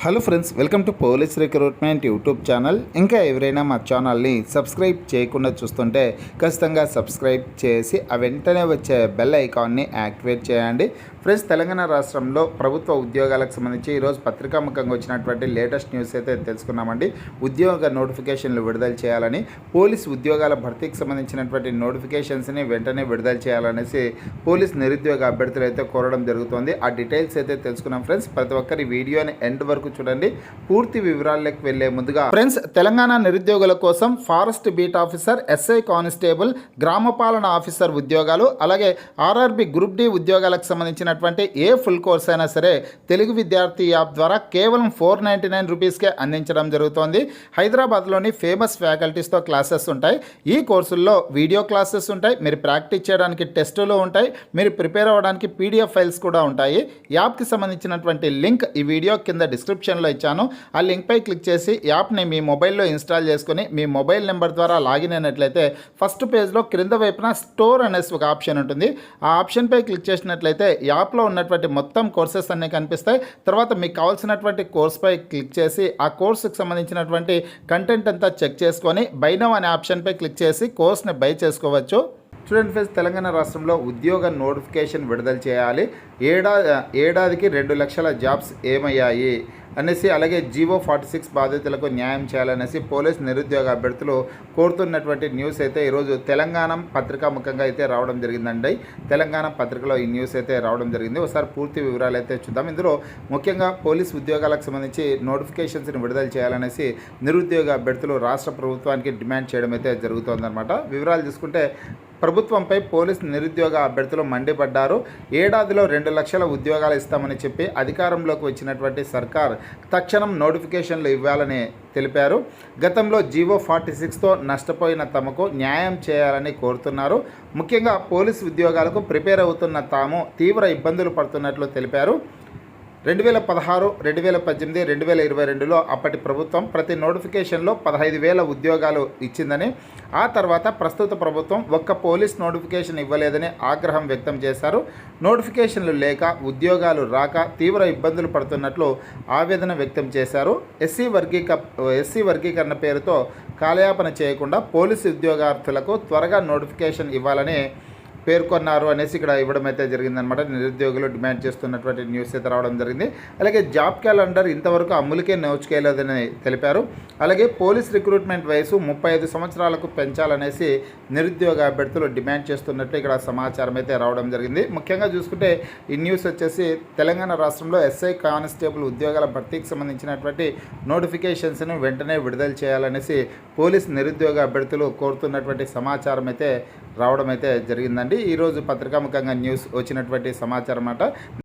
Hello friends, welcome to police recruitment YouTube channel. ఇంకా ఎవరైనా మా ఛానల్ని సబ్స్క్రైబ్ చేయకుండా చూస్తుంటే ఖచ్చితంగా సబ్స్క్రైబ్ చేసి ఆ వెంటనే వచ్చే బెల్ ఐకాన్ని యాక్టివేట్ చేయండి. ఫ్రెండ్స్, తెలంగాణ రాష్ట్రంలో ప్రభుత్వ ఉద్యోగాలకు సంబంధించి ఈరోజు పత్రికాముఖంగా వచ్చినటువంటి లేటెస్ట్ న్యూస్ అయితే తెలుసుకున్నామండి. ఉద్యోగ నోటిఫికేషన్లు విడుదల చేయాలని, పోలీస్ ఉద్యోగాల భర్తీకి సంబంధించినటువంటి నోటిఫికేషన్స్ని వెంటనే విడుదల చేయాలనేసి పోలీస్ నిరుద్యోగ అభ్యర్థులు అయితే కోరడం జరుగుతుంది. ఆ డీటెయిల్స్ అయితే తెలుసుకున్నాం ఫ్రెండ్స్. ప్రతి ఒక్కరి వీడియోని ఎండ్ వరకు చూడండి. పూర్తి వివరాల్లోకి వెళ్లే ముందుగా ఫ్రెండ్స్, తెలంగాణ నిరుద్యోగుల కోసం forest beat officer, SI constable, గ్రామ పాలన ఆఫీసర్ ఉద్యోగాలు, అలాగే ఆర్ఆర్బి గ్రూప్ డి ఉద్యోగాలకు సంబంధించినటువంటి ఏ ఫుల్ కోర్స్ అయినా సరే తెలుగు విద్యార్థి యాప్ ద్వారా కేవలం 499 రూపీస్కే అందించడం జరుగుతోంది. హైదరాబాద్లోని ఫేమస్ ఫ్యాకల్టీస్తో క్లాసెస్ ఉంటాయి. ఈ కోర్సుల్లో వీడియో క్లాసెస్ ఉంటాయి, మీరు ప్రాక్టీస్ చేయడానికి టెస్టులు ఉంటాయి, మీరు ప్రిపేర్ అవ్వడానికి పీడిఎఫ్ ఫైల్స్ కూడా ఉంటాయి. యాప్కి సంబంధించినటువంటి లింక్ ఈ వీడియో కింద డిస్క్రిప్షన్లో ఇచ్చాను. ఆ లింక్పై క్లిక్ చేసి యాప్ని మీ మొబైల్లో ఇన్స్టాల్ చేసుకుని మీ మొబైల్ నెంబర్ ద్వారా లాగిన్ అయినట్లయితే ఫస్ట్ పేజ్లో క్రింద వైపున స్టోర్ అనేసి ఒక ఆప్షన్ ఉంటుంది. ఆ ఆప్షన్పై క్లిక్ చేసినట్లయితే యాప్లో ఉన్నటువంటి మొత్తం కోర్సెస్ అన్నీ కనిపిస్తాయి. తర్వాత మీకు కావాల్సినటువంటి కోర్స్పై క్లిక్ చేసి ఆ కోర్సుకు సంబంధించినటువంటి కంటెంట్ అంతా చెక్ చేసుకొని బై నౌ అనే ఆప్షన్పై క్లిక్ చేసి కోర్స్ని బై చేసుకోవచ్చు. చూడండి ఫ్రెండ్స్, తెలంగాణ రాష్ట్రంలో ఉద్యోగ నోటిఫికేషన్ విడుదల చేయాలి. ఏడాదికి 2 లక్షల జాబ్స్ ఏమయ్యాయి అనేసి, అలాగే జీవో 46 బాధితులకు న్యాయం చేయాలనేసి పోలీస్ నిరుద్యోగ అభ్యర్థులు కోరుతున్నటువంటి న్యూస్ అయితే ఈరోజు తెలంగాణ పత్రికాముఖంగా అయితే రావడం జరిగిందండి. తెలంగాణ పత్రికలో ఈ న్యూస్ అయితే రావడం జరిగింది. ఒకసారి పూర్తి వివరాలు అయితే చూద్దాం. ఇందులో ముఖ్యంగా పోలీస్ ఉద్యోగాలకు సంబంధించి నోటిఫికేషన్స్ని విడుదల చేయాలనేసి నిరుద్యోగ అభ్యర్థులు రాష్ట్ర ప్రభుత్వానికి డిమాండ్ చేయడం అయితే జరుగుతోందన్నమాట. వివరాలు చూసుకుంటే, ప్రభుత్వంపై పోలీస్ నిరుద్యోగ అభ్యర్థులు మండిపడ్డారు. ఏడాదిలో 2 లక్షల ఉద్యోగాలు ఇస్తామని చెప్పి అధికారంలోకి వచ్చినటువంటి సర్కార్ తక్షణం నోటిఫికేషన్లు ఇవ్వాలని తెలిపారు. గతంలో జీవో 46తో నష్టపోయిన తమకు న్యాయం చేయాలని కోరుతున్నారు. ముఖ్యంగా పోలీసు ఉద్యోగాలకు ప్రిపేర్ అవుతున్న తాము తీవ్ర ఇబ్బందులు పడుతున్నట్లు తెలిపారు. 2016, 2018, 2022లో అప్పటి ప్రభుత్వం ప్రతి నోటిఫికేషన్లో 15,000 ఉద్యోగాలు ఇచ్చిందని, ఆ తర్వాత ప్రస్తుత ప్రభుత్వం ఒక్క పోలీస్ నోటిఫికేషన్ ఇవ్వలేదని ఆగ్రహం వ్యక్తం చేశారు. నోటిఫికేషన్లు లేక, ఉద్యోగాలు రాక తీవ్ర ఇబ్బందులు పడుతున్నట్లు ఆవేదన వ్యక్తం చేశారు. ఎస్సీ వర్గీకరణ పేరుతో కాలయాపన చేయకుండా పోలీసు ఉద్యోగార్థులకు త్వరగా నోటిఫికేషన్ ఇవ్వాలని పేర్కొన్నారు అనేసి ఇక్కడ ఇవ్వడం అయితే జరిగిందనమాట. నిరుద్యోగులు డిమాండ్ చేస్తున్నటువంటి న్యూస్ అయితే రావడం జరిగింది. అలాగే జాబ్ క్యాలెండర్ ఇంతవరకు అమలుకే నోచుకోలేదని తెలిపారు. అలాగే పోలీస్ రిక్రూట్మెంట్ వయసు 35 సంవత్సరాలకు పెంచాలనేసి నిరుద్యోగ అభ్యర్థులు డిమాండ్ చేస్తున్నట్లు ఇక్కడ సమాచారం అయితే రావడం జరిగింది. ముఖ్యంగా చూసుకుంటే ఈ న్యూస్ వచ్చేసి తెలంగాణ రాష్ట్రంలో ఎస్ఐ కానిస్టేబుల్ ఉద్యోగాల భర్తీకి సంబంధించినటువంటి నోటిఫికేషన్స్ను వెంటనే విడుదల చేయాలనేసి పోలీస్ నిరుద్యోగ అభ్యర్థులు కోరుతున్నటువంటి సమాచారం అయితే రావడం అయితే జరిగిందండి. ఈరోజు పత్రికాముఖంగా న్యూస్ వచ్చినటువంటి సమాచారం అన్నమాట.